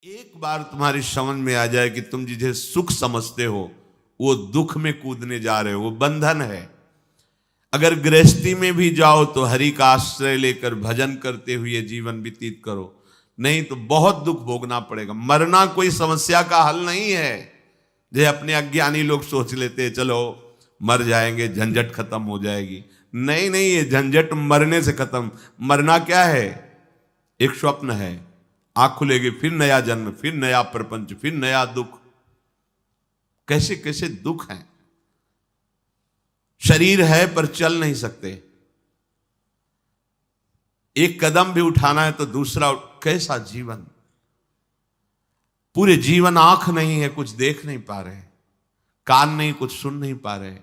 एक बार तुम्हारी समझ में आ जाए कि तुम जिसे सुख समझते हो वो दुख में कूदने जा रहे हो, वो बंधन है। अगर गृहस्थी में भी जाओ तो हरि का आश्रय लेकर भजन करते हुए जीवन व्यतीत करो, नहीं तो बहुत दुख भोगना पड़ेगा। मरना कोई समस्या का हल नहीं है। जैसे अपने अज्ञानी लोग सोच लेते हैं चलो मर जाएंगे, झंझट खत्म हो जाएगी। नहीं नहीं, ये झंझट मरने से खत्म। मरना क्या है? एक स्वप्न है, आंख खुलेगी फिर नया जन्म, फिर नया प्रपंच, फिर नया दुख। कैसे कैसे दुख हैं। शरीर है पर चल नहीं सकते, एक कदम भी उठाना है तो दूसरा। कैसा जीवन! पूरे जीवन आंख नहीं है, कुछ देख नहीं पा रहे, कान नहीं, कुछ सुन नहीं पा रहे,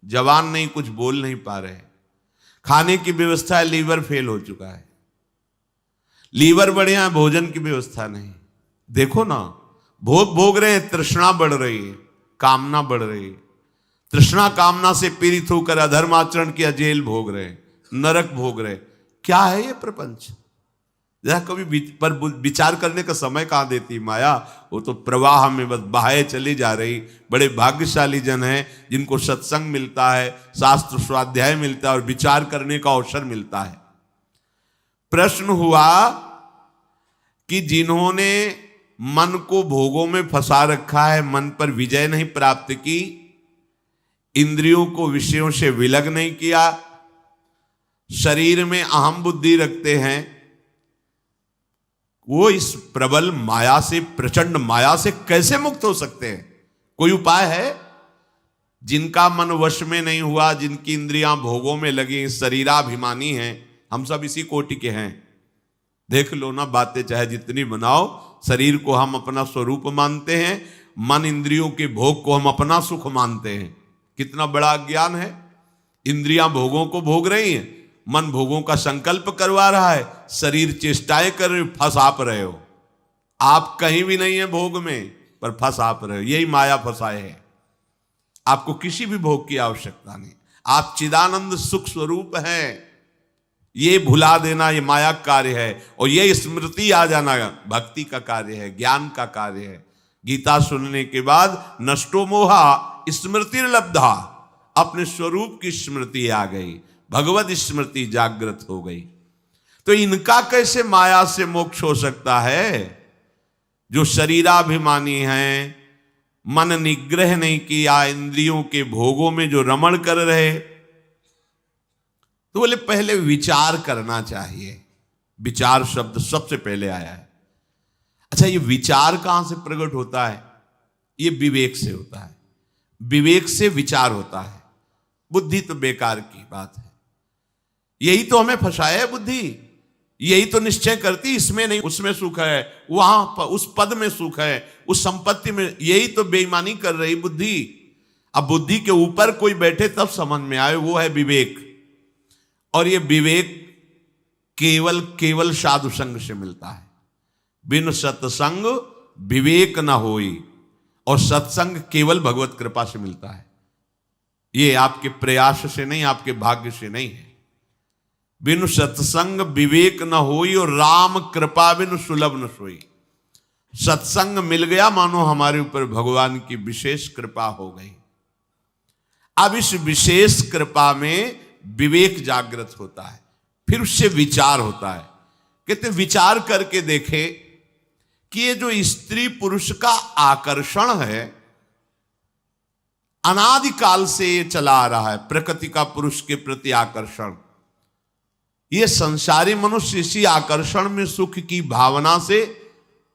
जवान नहीं, कुछ बोल नहीं पा रहे। खाने की व्यवस्था है, लीवर फेल हो चुका है। लीवर बढ़िया है, भोजन की व्यवस्था नहीं। देखो ना, भोग भोग रहे हैं, तृष्णा बढ़ रही है, कामना बढ़ रही है। तृष्णा कामना से पीड़ित होकर अधर्म आचरण किया, जेल भोग रहे, नरक भोग रहे। क्या है ये प्रपंच? जरा कभी पर विचार करने का समय कहां देती माया। वो तो प्रवाह में बस बहाए चली जा रही। बड़े भाग्यशाली जन हैं जिनको सत्संग मिलता है, शास्त्र स्वाध्याय मिलता है और विचार करने का अवसर मिलता है। प्रश्न हुआ कि जिन्होंने मन को भोगों में फंसा रखा है, मन पर विजय नहीं प्राप्त की, इंद्रियों को विषयों से विलग नहीं किया, शरीर में अहम बुद्धि रखते हैं, वो इस प्रबल माया से, प्रचंड माया से कैसे मुक्त हो सकते हैं? कोई उपाय है? जिनका मन वश में नहीं हुआ, जिनकी इंद्रियां भोगों में लगी, शरीराभिमानी हैं। हम सब इसी कोटि के हैं। देख लो ना, बातें चाहे जितनी बनाओ, शरीर को हम अपना स्वरूप मानते हैं, मन इंद्रियों के भोग को हम अपना सुख मानते हैं। कितना बड़ा अज्ञान है। इंद्रियां भोगों को भोग रही हैं, मन भोगों का संकल्प करवा रहा है, शरीर चेष्टाएं कर रहे, फंस आप रहे हो। आप कहीं भी नहीं है भोग में, पर फंस आप रहे हो। यही माया फंसाए है। आपको किसी भी भोग की आवश्यकता नहीं, आप चिदानंद सुख स्वरूप हैं। ये भुला देना ये माया कार्य है, और ये स्मृति आ जाना भक्ति का कार्य है, ज्ञान का कार्य है। गीता सुनने के बाद नष्टो मोहा स्मृति लब्धा, अपने स्वरूप की स्मृति आ गई, भगवत स्मृति जागृत हो गई। तो इनका कैसे माया से मोक्ष हो सकता है? जो शरीराभिमानी हैं, मन निग्रह नहीं किया, इंद्रियों के भोगों में जो रमण कर रहे, तो बोले पहले विचार करना चाहिए। विचार शब्द सबसे पहले आया है। अच्छा, ये विचार कहां से प्रकट होता है? ये विवेक से होता है। विवेक से विचार होता है। बुद्धि तो बेकार की बात है। यही तो हमें फंसाया है बुद्धि। यही तो निश्चय करती, इसमें नहीं उसमें सुख है, वहां उस पद में सुख है, उस संपत्ति में। यही तो बेईमानी कर रही बुद्धि। अब बुद्धि के ऊपर कोई बैठे तब समझ में आए, वो है विवेक। और ये विवेक केवल साधु संग से मिलता है। बिन सत्संग विवेक न होई, और सत्संग केवल भगवत कृपा से मिलता है। ये आपके प्रयास से नहीं, आपके भाग्य से नहीं है। बिन सत्संग विवेक न होई, और राम कृपा बिन सुलभ न सोई। सत्संग मिल गया, मानो हमारे ऊपर भगवान की विशेष कृपा हो गई। अब इस विशेष कृपा में विवेक जागृत होता है, फिर उससे विचार होता है। कहते विचार करके देखे कि ये जो स्त्री पुरुष का आकर्षण है, अनादिकाल से ये चला आ रहा है, प्रकृति का पुरुष के प्रति आकर्षण। ये संसारी मनुष्य इसी आकर्षण में सुख की भावना से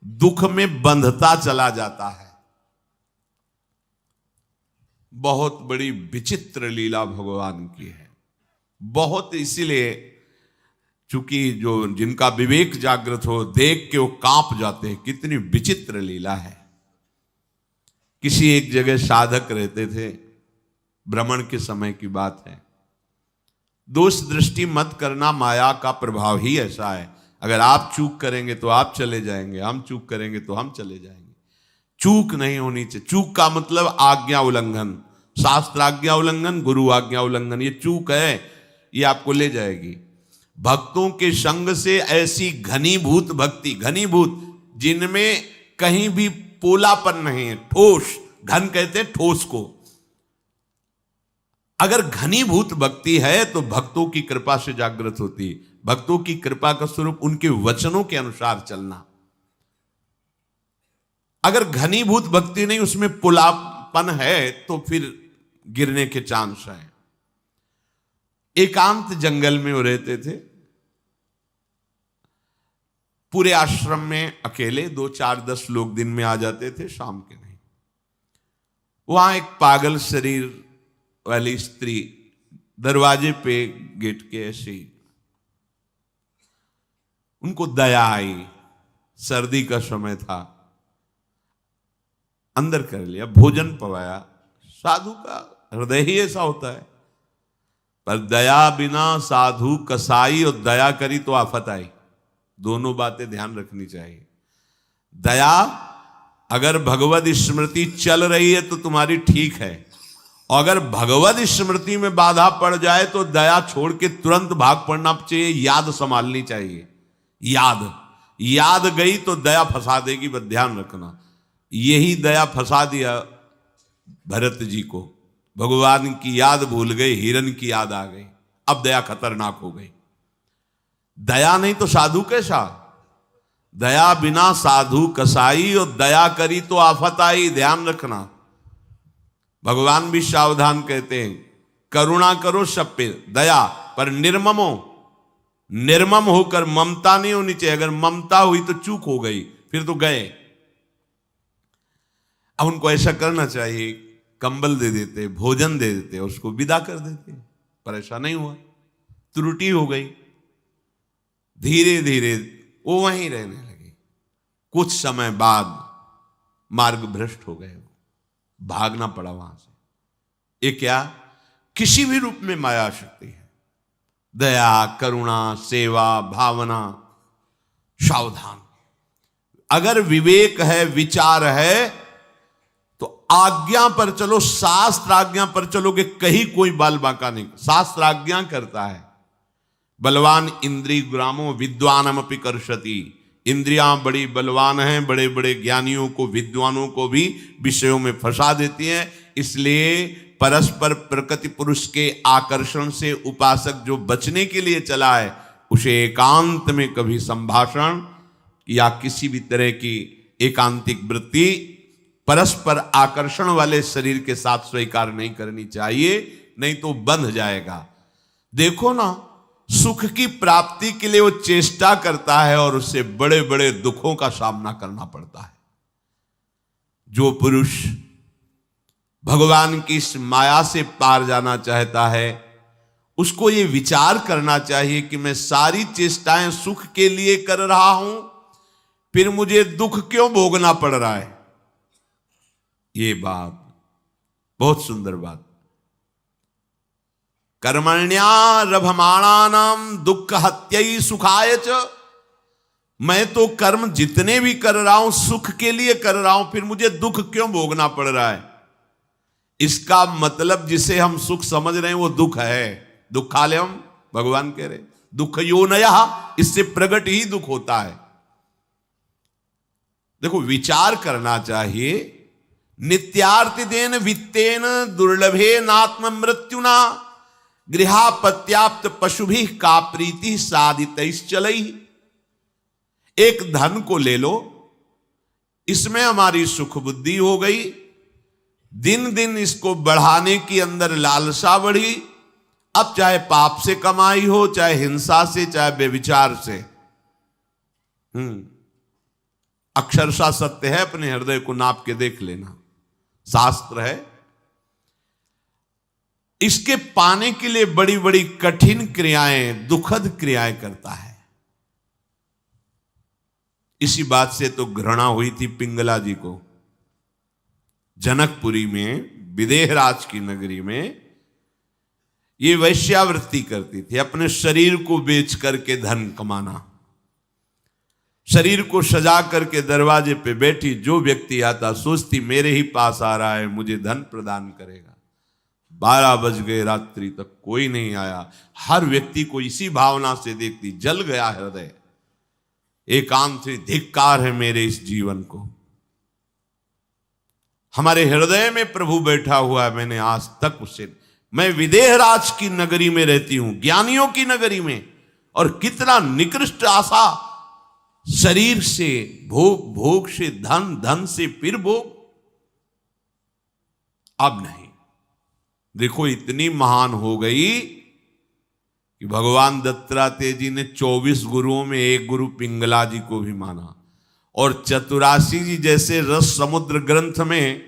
दुख में बंधता चला जाता है। बहुत बड़ी विचित्र लीला भगवान की है। बहुत, इसीलिए चूंकि जो जिनका विवेक जागृत हो, देख के वो कांप जाते हैं। कितनी विचित्र लीला है। किसी एक जगह साधक रहते थे, भ्रमण के समय की बात है। दोष दृष्टि मत करना, माया का प्रभाव ही ऐसा है। अगर आप चूक करेंगे तो आप चले जाएंगे, हम चूक करेंगे तो हम चले जाएंगे। चूक नहीं होनी चाहिए। चूक का मतलब आज्ञा उल्लंघन, शास्त्र आज्ञा उल्लंघन, गुरु आज्ञा उल्लंघन। ये चूक है, ये आपको ले जाएगी। भक्तों के संग से ऐसी घनीभूत भक्ति, घनीभूत जिनमें कहीं भी पोलापन नहीं है, ठोस। घन कहते हैं ठोस को। अगर घनीभूत भक्ति है तो भक्तों की कृपा से जागृत होती है। भक्तों की कृपा का स्वरूप उनके वचनों के अनुसार चलना। अगर घनीभूत भक्ति नहीं, उसमें पुलापन है, तो फिर गिरने के चांस है। एकांत जंगल में वो रहते थे, पूरे आश्रम में अकेले। 2, 4, 10 लोग दिन में आ जाते थे, शाम के नहीं। वहां एक पागल शरीर वाली स्त्री दरवाजे पे गेट के ऐसे ही, उनको दया आई। सर्दी का समय था, अंदर कर लिया, भोजन पवाया। साधु का हृदय ही ऐसा होता है। पर दया बिना साधु कसाई, और दया करी तो आफत आई। दोनों बातें ध्यान रखनी चाहिए। दया, अगर भगवद स्मृति चल रही है तो तुम्हारी ठीक है, और अगर भगवद स्मृति में बाधा पड़ जाए तो दया छोड़ के तुरंत भाग पड़ना चाहिए। याद संभालनी चाहिए। याद गई तो दया फंसा देगी, बस ध्यान रखना। यही दया फंसा दिया भरत जी को। भगवान की याद भूल गए, हिरण की याद आ गई। अब दया खतरनाक हो गई। दया नहीं तो साधु कैसा? दया बिना साधु कसाई, और दया करी तो आफत आई। ध्यान रखना। भगवान भी सावधान कहते हैं, करुणा करो सब पे, दया पर निर्मम होकर। ममता नहीं होनी चाहिए। अगर ममता हुई तो चूक हो गई, फिर तो गए। अब उनको ऐसा करना चाहिए, कंबल दे देते, भोजन दे देते, उसको विदा कर देते। पर ऐसा नहीं हुआ, त्रुटि हो गई। धीरे धीरे वो वहीं रहने लगे। कुछ समय बाद मार्ग भ्रष्ट हो गए, भागना पड़ा वहां से। ये क्या? किसी भी रूप में माया शक्ति है। दया, करुणा, सेवा, भावना। सावधान। अगर विवेक है, विचार है, तो आज्ञा पर चलो। शास्त्र आज्ञा पर चलोगे, कहीं कोई बाल बांका नहीं। शास्त्र आज्ञा करता है, बलवान इंद्रिय ग्रामो विद्वानमपि कर्षति। इंद्रियां बड़ी बलवान हैं, बड़े बड़े ज्ञानियों को, विद्वानों को भी विषयों में फंसा देती हैं। इसलिए परस्पर प्रकृति पुरुष के आकर्षण से उपासक जो बचने के लिए चला है, उसे एकांत में कभी संभाषण या किसी भी तरह की एकांतिक वृत्ति परस्पर आकर्षण वाले शरीर के साथ स्वीकार नहीं करनी चाहिए, नहीं तो बंध जाएगा। देखो ना, सुख की प्राप्ति के लिए वो चेष्टा करता है और उससे बड़े बड़े दुखों का सामना करना पड़ता है। जो पुरुष भगवान की इस माया से पार जाना चाहता है, उसको ये विचार करना चाहिए कि मैं सारी चेष्टाएं सुख के लिए कर रहा हूं, फिर मुझे दुख क्यों भोगना पड़ रहा है। ये बात बहुत सुंदर बात। कर्मण्यारभमाणानाम दुख हत्यै सुखाय च। मैं तो कर्म जितने भी कर रहा हूं सुख के लिए कर रहा हूं, फिर मुझे दुख क्यों भोगना पड़ रहा है। इसका मतलब जिसे हम सुख समझ रहे हैं वो दुख है। दुखालयम, भगवान कह रहे दुख योनयः, इससे प्रकट ही दुख होता है। देखो, विचार करना चाहिए। नित्यार्तिदेन वित्तेन दुर्लभे नात्म मृत्युना गृहापत्याप्त पशुभि का प्रीति साधितैश्चलै। एक धन को ले लो, इसमें हमारी सुख बुद्धि हो गई, दिन दिन इसको बढ़ाने की अंदर लालसा बढ़ी। अब चाहे पाप से कमाई हो, चाहे हिंसा से, चाहे बेविचार से। अक्षरशः सत्य है, अपने हृदय को नाप के देख लेना, शास्त्र है। इसके पाने के लिए बड़ी बड़ी कठिन क्रियाएं, दुखद क्रियाएं करता है। इसी बात से तो घृणा हुई थी पिंगला जी को। जनकपुरी में, विदेहराज की नगरी में ये वैश्यावृत्ति करती थी। अपने शरीर को बेच करके धन कमाना। शरीर को सजा करके दरवाजे पे बैठी, जो व्यक्ति आता सोचती मेरे ही पास आ रहा है, मुझे धन प्रदान करेगा। 12 बज गए रात्रि तक कोई नहीं आया। हर व्यक्ति को इसी भावना से देखती, जल गया हृदय। एकांत से धिक्कार है मेरे इस जीवन को। हमारे हृदय में प्रभु बैठा हुआ है। मैंने आज तक उससे, मैं विदेहराज की नगरी में रहती हूं, ज्ञानियों की नगरी में, और कितना निकृष्ट आशा, शरीर से भोग, भोग से धन, धन से फिर भोग। अब नहीं, देखो इतनी महान हो गई कि भगवान दत्तात्रेय जी ने 24 गुरुओं में एक गुरु पिंगला जी को भी माना, और चतुरासी जी जैसे रस समुद्र ग्रंथ में,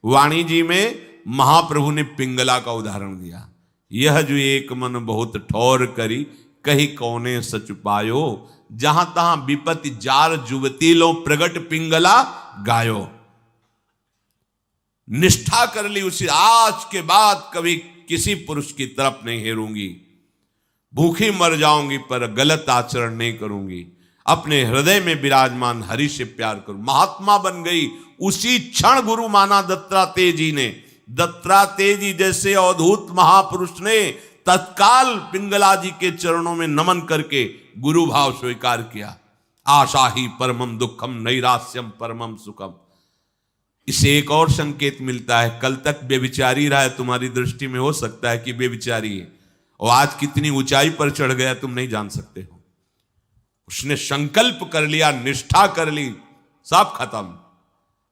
वाणी जी में महाप्रभु ने पिंगला का उदाहरण दिया। यह जो एक मन बहुत ठौर करी, कहीं कौने सच पायो, जहां तहां विपत्ति जार जुवती लो, प्रगट पिंगला गायो। निष्ठा कर ली उसी, आज के बाद कभी किसी पुरुष की तरफ नहीं हेरूंगी, भूखी मर जाऊंगी पर गलत आचरण नहीं करूंगी, अपने हृदय में विराजमान हरि से प्यार करूं। महात्मा बन गई उसी क्षण गुरु माना दत्तात्रेय जी ने। दत्तात्रेय जी जैसे अवधूत महापुरुष ने तत्काल पिंगला जी के चरणों में नमन करके गुरु भाव स्वीकार किया। आशा ही परमम दुखम, नैरास्यम परमम सुखम। इसे एक और संकेत मिलता है, कल तक बेविचारी रहा है तुम्हारी दृष्टि में, हो सकता है कि बेविचारी है, और आज कितनी ऊंचाई पर चढ़ गया तुम नहीं जान सकते हो। उसने संकल्प कर लिया, निष्ठा कर ली, सब खत्म।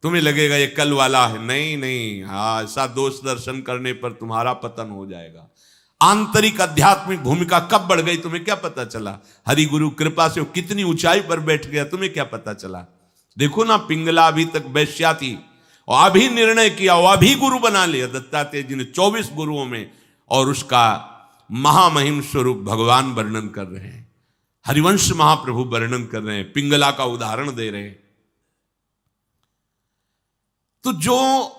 तुम्हें लगेगा ये कल वाला है, नहीं नहीं, हाँ, ऐसा दोष दर्शन करने पर तुम्हारा पतन हो जाएगा। आंतरिक आध्यात्मिक भूमिका कब बढ़ गई तुम्हें क्या पता चला? हरि गुरु कृपा से वो कितनी ऊंचाई पर बैठ गया तुम्हें क्या पता चला? देखो ना, पिंगला अभी तक वैश्या थी और अभी निर्णय किया, वो अभी गुरु बना लिया दत्तात्रेय जी ने 24 गुरुओं में, और उसका महामहिम स्वरूप भगवान वर्णन कर रहे हैं, हरिवंश महाप्रभु वर्णन कर रहे हैं, पिंगला का उदाहरण दे रहे हैं। तो जो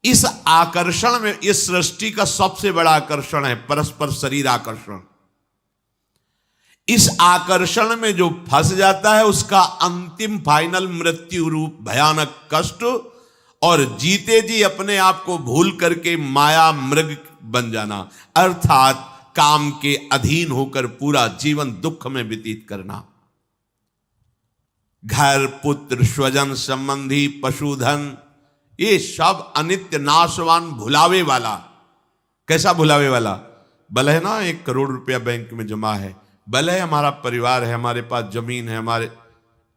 इस आकर्षण में, इस सृष्टि का सबसे बड़ा आकर्षण है परस्पर शरीर आकर्षण। इस आकर्षण में जो फंस जाता है उसका अंतिम फाइनल मृत्यु रूप भयानक कष्ट, और जीते जी अपने आप को भूल करके माया मृग बन जाना, अर्थात काम के अधीन होकर पूरा जीवन दुख में व्यतीत करना। घर, पुत्र, स्वजन, संबंधी, पशुधन, ये सब अनित्य, नाशवान, भुलावे वाला। कैसा भुलावे वाला? भले है ना 1 करोड़ रुपया बैंक में जमा है, भले हमारा परिवार है, हमारे पास जमीन है, हमारे,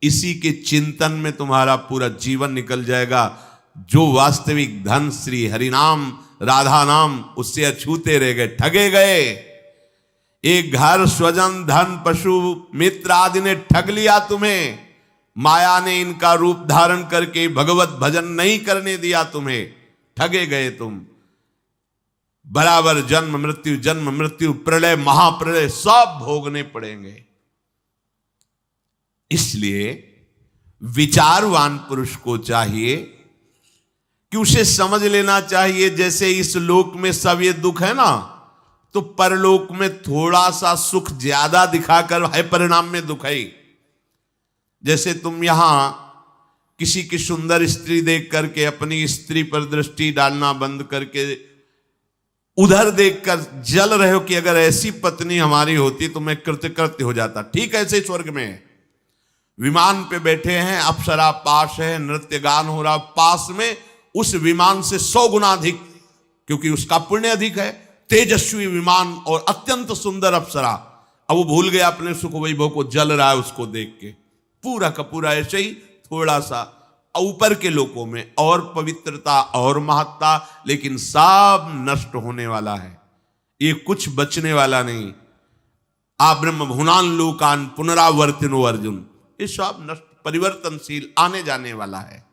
इसी के चिंतन में तुम्हारा पूरा जीवन निकल जाएगा। जो वास्तविक धन श्री हरिनाम, राधा नाम, उससे अछूते रह गए, ठगे गए। एक घर, स्वजन, धन, पशु, मित्र आदि ने ठग लिया तुम्हें। माया ने इनका रूप धारण करके भगवत भजन नहीं करने दिया तुम्हें, ठगे गए तुम। बराबर जन्म मृत्यु, प्रलय, महाप्रलय सब भोगने पड़ेंगे। इसलिए विचारवान पुरुष को चाहिए कि उसे समझ लेना चाहिए, जैसे इस लोक में सब ये दुख है ना, तो परलोक में थोड़ा सा सुख ज्यादा दिखाकर है परिणाम में दुख है। जैसे तुम यहां किसी की सुंदर स्त्री देख करके अपनी स्त्री पर दृष्टि डालना बंद करके उधर देखकर जल रहे हो कि अगर ऐसी पत्नी हमारी होती तो मैं कृतकृत्य हो जाता। ठीक ऐसे स्वर्ग में है, विमान पे बैठे हैं, अप्सरा पास है, नृत्य गान हो रहा, पास में उस विमान से 100 गुना अधिक, क्योंकि उसका पुण्य अधिक है, तेजस्वी विमान और अत्यंत सुंदर अप्सरा। अब वो भूल गया अपने सुख वैभव को, जल रहा है उसको देख के। पूरा का पूरा ऐसे ही थोड़ा सा ऊपर के लोकों में और पवित्रता और महत्ता, लेकिन सब नष्ट होने वाला है, ये कुछ बचने वाला नहीं। आ ब्रह्म भुनान लोकान पुनरावर्तिनो अर्जुन, ये सब नष्ट, परिवर्तनशील, आने जाने वाला है।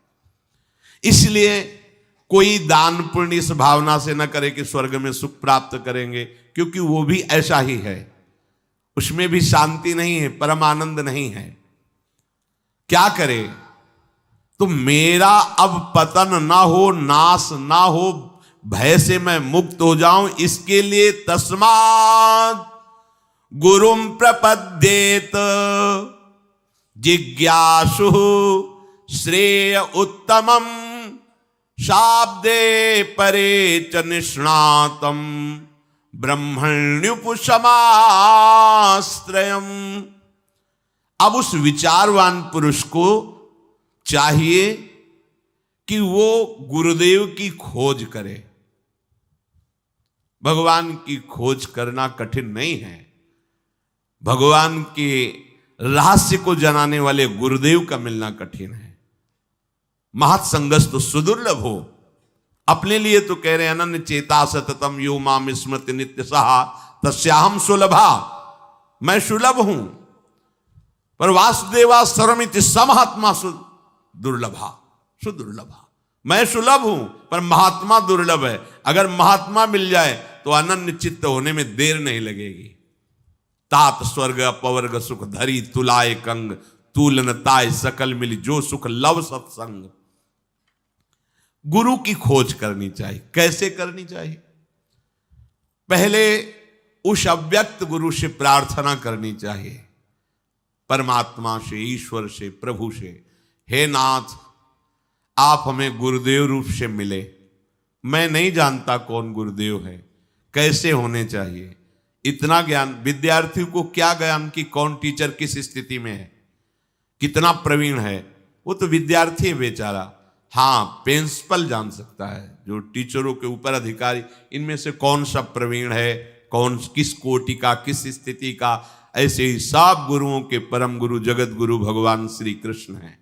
इसलिए कोई दान पुण्य इस भावना से न करे कि स्वर्ग में सुख प्राप्त करेंगे, क्योंकि वो भी ऐसा ही है, उसमें भी शांति नहीं है, परम आनंद नहीं है। क्या करे? तो मेरा अब पतन ना हो, नाश ना हो, भय से मैं मुक्त हो जाऊं, इसके लिए तस्मात् गुरुम प्रपद्येत जिज्ञासु श्रेय उत्तमम शाब्दे परे च निष्णातम ब्रह्मण्युपशमाश्रयम्। अब उस विचारवान पुरुष को चाहिए कि वो गुरुदेव की खोज करे। भगवान की खोज करना कठिन नहीं है, भगवान के रहस्य को जनाने वाले गुरुदेव का मिलना कठिन है। महत्संगस्तु सुदुर्लभ हो, अपने लिए तो कह रहे हैं अनन्य चेता सततम यो माम स्मृति नित्य सहा तस्याहम सुलभा, मैं सुलभ हूं। पर वासुदेवा सर्वमिति समहात्मा दुर्लभा सुदुर्लभा, मैं सुलभ हूं पर महात्मा दुर्लभ है। अगर महात्मा मिल जाए तो अनन्य चित्त होने में देर नहीं लगेगी। तात स्वर्ग अपवर्ग सुख धरी तुलाए कंग, तूलन ताय सकल मिली जो सुख लव सत्संग। गुरु की खोज करनी चाहिए। कैसे करनी चाहिए? पहले उस अव्यक्त गुरु से प्रार्थना करनी चाहिए, परमात्मा से, ईश्वर से, प्रभु से, हे नाथ आप हमें गुरुदेव रूप से मिले। मैं नहीं जानता कौन गुरुदेव है, कैसे होने चाहिए। इतना ज्ञान विद्यार्थी को क्या ज्ञान कि कौन टीचर किस स्थिति में है, कितना प्रवीण है, वो तो विद्यार्थी है बेचारा। हाँ, प्रिंसिपल जान सकता है, जो टीचरों के ऊपर अधिकारी, इनमें से कौन सा प्रवीण है, कौन किस कोटि का, किस स्थिति का। ऐसे ही सब गुरुओं के परम गुरु जगत गुरु भगवान श्री कृष्ण हैं।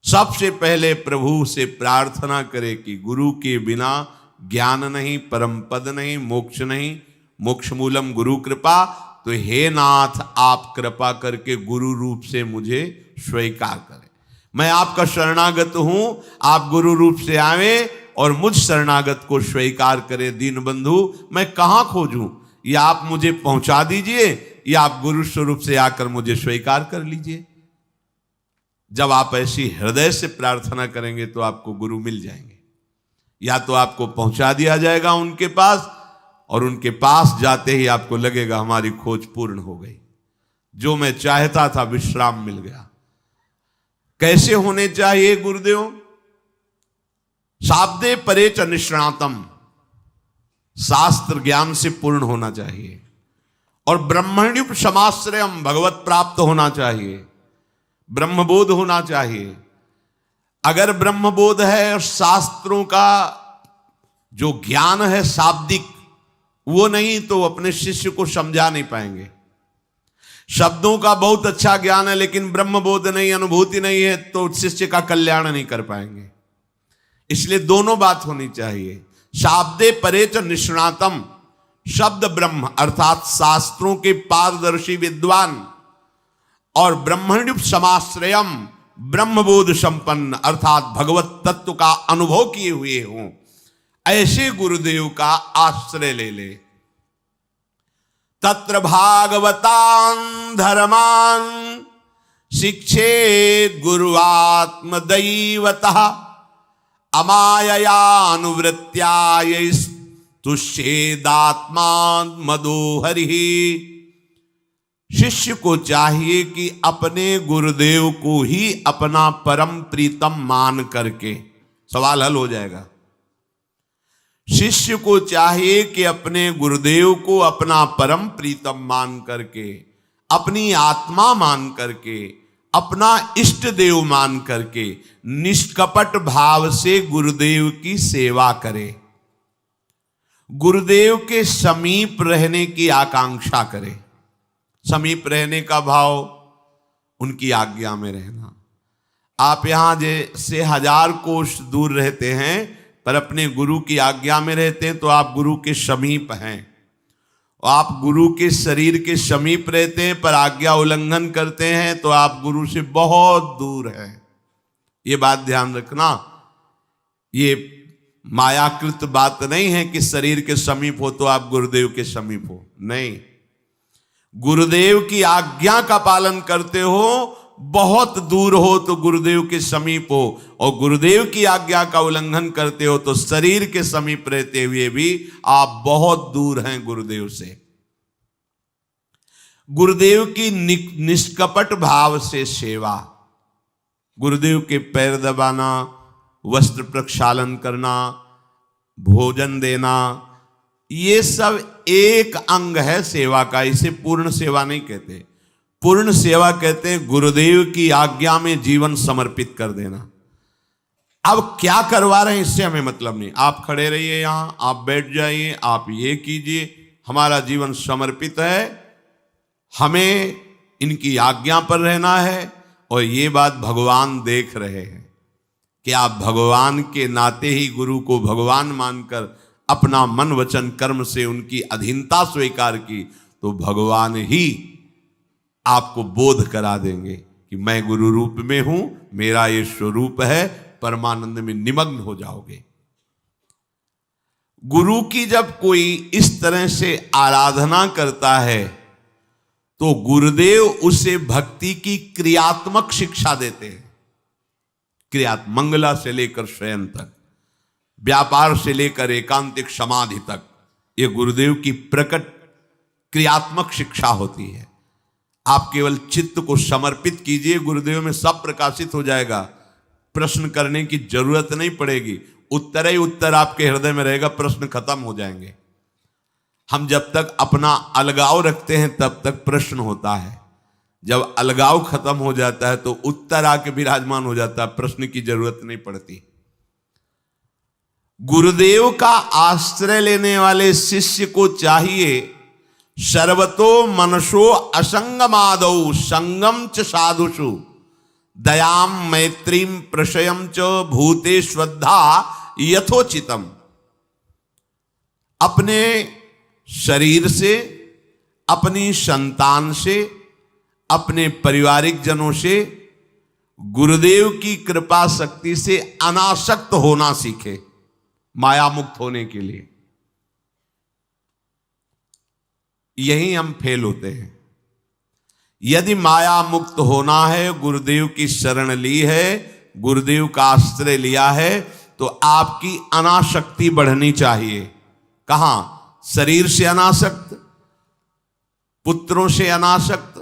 सबसे पहले प्रभु से प्रार्थना करे कि गुरु के बिना ज्ञान नहीं, परम पद नहीं, मोक्ष नहीं, मोक्ष मूलम गुरु कृपा। तो हे नाथ आप कृपा करके गुरु रूप से मुझे स्वीकार करें। मैं आपका शरणागत हूं, आप गुरु रूप से आवे और मुझ शरणागत को स्वीकार करें। दीन बंधु मैं कहां खोजूं, या आप मुझे पहुंचा दीजिए या आप गुरु स्वरूप से आकर मुझे स्वीकार कर लीजिए। जब आप ऐसी हृदय से प्रार्थना करेंगे तो आपको गुरु मिल जाएंगे, या तो आपको पहुंचा दिया जाएगा उनके पास, और उनके पास जाते ही आपको लगेगा हमारी खोज पूर्ण हो गई, जो मैं चाहता था विश्राम मिल गया। कैसे होने चाहिए गुरुदेव? शाब्दे परे च निष्णातम, शास्त्र ज्ञान से पूर्ण होना चाहिए, और ब्रह्मण्युप समाश्रयम, भगवत प्राप्त होना चाहिए, ब्रह्मबोध होना चाहिए। अगर ब्रह्मबोध है और शास्त्रों का जो ज्ञान है शाब्दिक वो नहीं, तो अपने शिष्य को समझा नहीं पाएंगे। शब्दों का बहुत अच्छा ज्ञान है लेकिन ब्रह्मबोध नहीं, अनुभूति नहीं है, तो शिष्य का कल्याण नहीं कर पाएंगे। इसलिए दोनों बात होनी चाहिए। शाब्दे परे च निष्णातम, शब्द ब्रह्म अर्थात शास्त्रों के पारदर्शी विद्वान, और ब्रह्मण्युप समाश्रयम, ब्रह्मबोध संपन्न अर्थात भगवत तत्व का अनुभव किए हुए हों, ऐसे गुरुदेव का आश्रय ले ले। तत्र भागवतान धर्मान शिक्षेत गुरुआत्मदैवतः, अमाययानुवृत्त्या तुष्येदात्मान मदोहरि। शिष्य को चाहिए कि अपने गुरुदेव को ही अपना परम प्रीतम मान करके, सवाल हल हो जाएगा। शिष्य को चाहिए कि अपने गुरुदेव को अपना परम प्रीतम मान करके, अपनी आत्मा मान करके, अपना इष्ट देव मान करके निष्कपट भाव से गुरुदेव की सेवा करे, गुरुदेव के समीप रहने की आकांक्षा करे। समीप रहने का भाव उनकी आज्ञा में रहना। आप यहां जैसे 1000 कोस दूर रहते हैं पर अपने गुरु की आज्ञा में रहते हैं, तो आप गुरु के समीप हैं। आप गुरु के शरीर के समीप रहते हैं पर आज्ञा उल्लंघन करते हैं, तो आप गुरु से बहुत दूर हैं। ये बात ध्यान रखना। ये मायाकृत बात नहीं है कि शरीर के समीप हो तो आप गुरुदेव के समीप हो, नहीं। गुरुदेव की आज्ञा का पालन करते हो, बहुत दूर हो तो गुरुदेव के समीप हो, और गुरुदेव की आज्ञा का उल्लंघन करते हो तो शरीर के समीप रहते हुए भी आप बहुत दूर हैं गुरुदेव से। गुरुदेव की निष्कपट भाव से सेवा, गुरुदेव के पैर दबाना, वस्त्र प्रक्षालन करना, भोजन देना, ये सब एक अंग है सेवा का। इसे पूर्ण सेवा नहीं कहते। पूर्ण सेवा कहते हैं गुरुदेव की आज्ञा में जीवन समर्पित कर देना। अब क्या करवा रहे हैं इससे हमें मतलब नहीं। आप खड़े रहिए यहां, आप बैठ जाइए, आप ये कीजिए, हमारा जीवन समर्पित है, हमें इनकी आज्ञा पर रहना है। और ये बात भगवान देख रहे हैं कि आप भगवान के नाते ही गुरु को भगवान मानकर अपना मन वचन कर्म से उनकी अधीनता स्वीकार की, तो भगवान ही आपको बोध करा देंगे कि मैं गुरु रूप में हूं, मेरा ये स्वरूप है। परमानंद में निमग्न हो जाओगे। गुरु की जब कोई इस तरह से आराधना करता है तो गुरुदेव उसे भक्ति की क्रियात्मक शिक्षा देते हैं। क्रियात्मक, मंगला से लेकर शयन तक, व्यापार से लेकर एकांतिक समाधि तक, ये गुरुदेव की प्रकट क्रियात्मक शिक्षा होती है। आप केवल चित्त को समर्पित कीजिए, गुरुदेव में सब प्रकाशित हो जाएगा। प्रश्न करने की जरूरत नहीं पड़ेगी, उत्तर ही उत्तर आपके हृदय में रहेगा, प्रश्न खत्म हो जाएंगे। हम जब तक अपना अलगाव रखते हैं तब तक प्रश्न होता है, जब अलगाव खत्म हो जाता है तो उत्तर आके विराजमान हो जाता है, प्रश्न की जरूरत नहीं पड़ती। गुरुदेव का आश्रय लेने वाले शिष्य को चाहिए सर्वतो मनसो असंगमादौ संगम च साधुषु दयाम मैत्रीम प्रशयम च भूते श्रद्धा यथोचितम। अपने शरीर से, अपनी संतान से, अपने पारिवारिक जनों से गुरुदेव की कृपा शक्ति से अनासक्त होना सीखे, माया मुक्त होने के लिए। यही हम फेल होते हैं। यदि माया मुक्त होना है, गुरुदेव की शरण ली है, गुरुदेव का आश्रय लिया है, तो आपकी अनासक्ति बढ़नी चाहिए। कहां? शरीर से अनासक्त, पुत्रों से अनासक्त,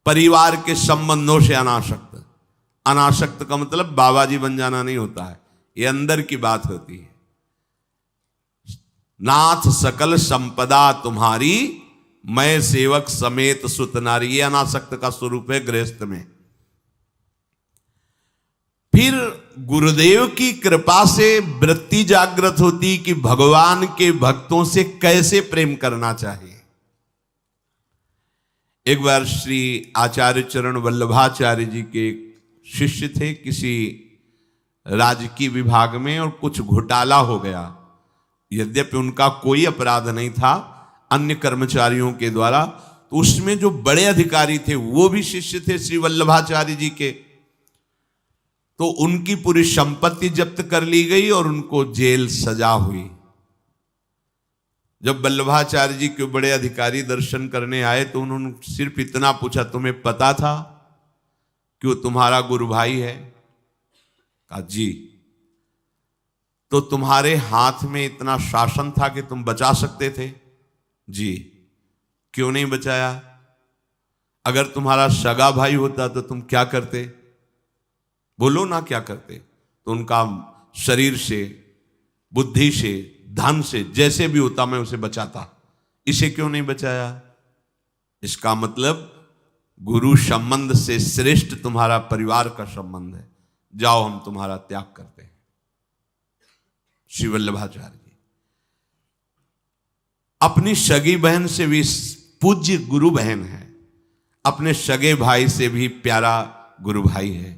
परिवार के संबंधों से अनासक्त। अनासक्त का मतलब बाबा जी बन जाना नहीं होता है, ये अंदर की बात होती है। नाथ सकल संपदा तुम्हारी, मैं सेवक समेत सुत नारी, ये अनासक्त का स्वरूप है गृहस्थ में। फिर गुरुदेव की कृपा से वृत्ति जागृत होती कि भगवान के भक्तों से कैसे प्रेम करना चाहिए। एक बार श्री आचार्य चरण वल्लभाचार्य जी के शिष्य थे किसी राजकीय विभाग में, और कुछ घोटाला हो गया। यद्यपि उनका कोई अपराध नहीं था, अन्य कर्मचारियों के द्वारा, तो उसमें जो बड़े अधिकारी थे वो भी शिष्य थे श्री वल्लभाचार्य जी के। तो उनकी पूरी संपत्ति जब्त कर ली गई और उनको जेल सजा हुई। जब वल्लभाचार्य जी के बड़े अधिकारी दर्शन करने आए तो उन्होंने सिर्फ इतना पूछा, तुम्हें पता था कि वो तुम्हारा गुरु भाई है? कहा जी। तो तुम्हारे हाथ में इतना शासन था कि तुम बचा सकते थे? जी। क्यों नहीं बचाया? अगर तुम्हारा सगा भाई होता तो तुम क्या करते? बोलो ना क्या करते? तो उनका शरीर से, बुद्धि से, धन से, जैसे भी होता मैं उसे बचाता। इसे क्यों नहीं बचाया? इसका मतलब गुरु संबंध से श्रेष्ठ तुम्हारा परिवार का संबंध है, जाओ हम तुम्हारा त्याग करते हैं। श्री वल्लभाचार्य जी अपनी सगी बहन से भी पूज्य गुरु बहन है, अपने सगे भाई से भी प्यारा गुरु भाई है,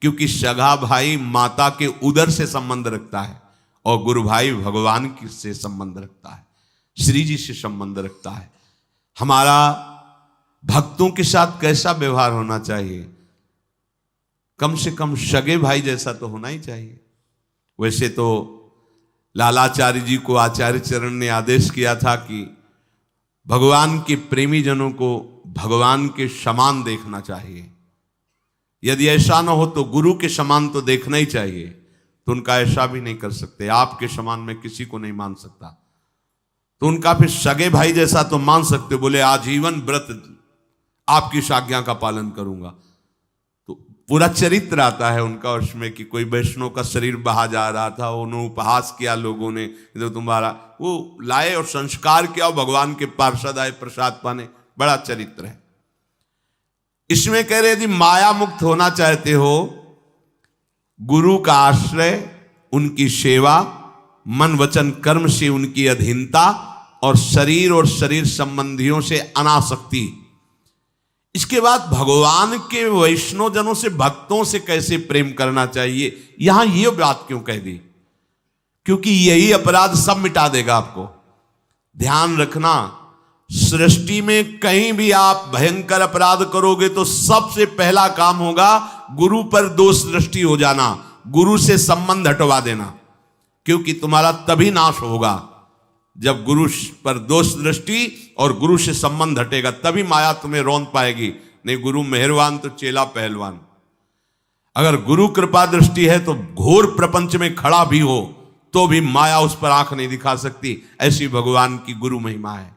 क्योंकि सगा भाई माता के उदर से संबंध रखता है और गुरु भाई भगवान की से संबंध रखता है, श्री जी से संबंध रखता है। हमारा भक्तों के साथ कैसा व्यवहार होना चाहिए? कम से कम सगे भाई जैसा तो होना ही चाहिए। वैसे तो लालाचार्य जी को आचार्य चरण ने आदेश किया था कि भगवान के प्रेमी जनों को भगवान के समान देखना चाहिए। यदि ऐसा न हो तो गुरु के समान तो देखना ही चाहिए। तो उनका ऐसा भी नहीं कर सकते, आपके समान मैं किसी को नहीं मान सकता। तो उनका फिर सगे भाई जैसा तो मान सकते, बोले आजीवन व्रत आपकी आज्ञा का पालन करूंगा। तो पूरा चरित्र आता है उनका उसमें कि कोई वैष्णव का शरीर बहा जा रहा था, उन्होंने उपहास किया लोगों ने, तो तुम्हारा वो लाए और संस्कार किया और भगवान के पार्षद आए प्रसाद पाने। बड़ा चरित्र है। इसमें कह रहे यदि माया मुक्त होना चाहते हो, गुरु का आश्रय, उनकी सेवा, मन वचन कर्म से उनकी अधीनता और शरीर संबंधियों से अनासक्ति। इसके बाद भगवान के वैष्णव जनों से, भक्तों से कैसे प्रेम करना चाहिए, यहां ये बात क्यों कह दी? क्योंकि यही अपराध सब मिटा देगा आपको। ध्यान रखना, सृष्टि में कहीं भी आप भयंकर अपराध करोगे तो सबसे पहला काम होगा गुरु पर दोष दृष्टि हो जाना, गुरु से संबंध हटवा देना। क्योंकि तुम्हारा तभी नाश होगा जब गुरु पर दोष दृष्टि और गुरु से संबंध हटेगा, तभी माया तुम्हें रौंद पाएगी। नहीं, गुरु मेहरबान तो चेला पहलवान। अगर गुरु कृपा दृष्टि है तो घोर प्रपंच में खड़ा भी हो तो भी माया उस पर आंख नहीं दिखा सकती। ऐसी भगवान की गुरु महिमा है।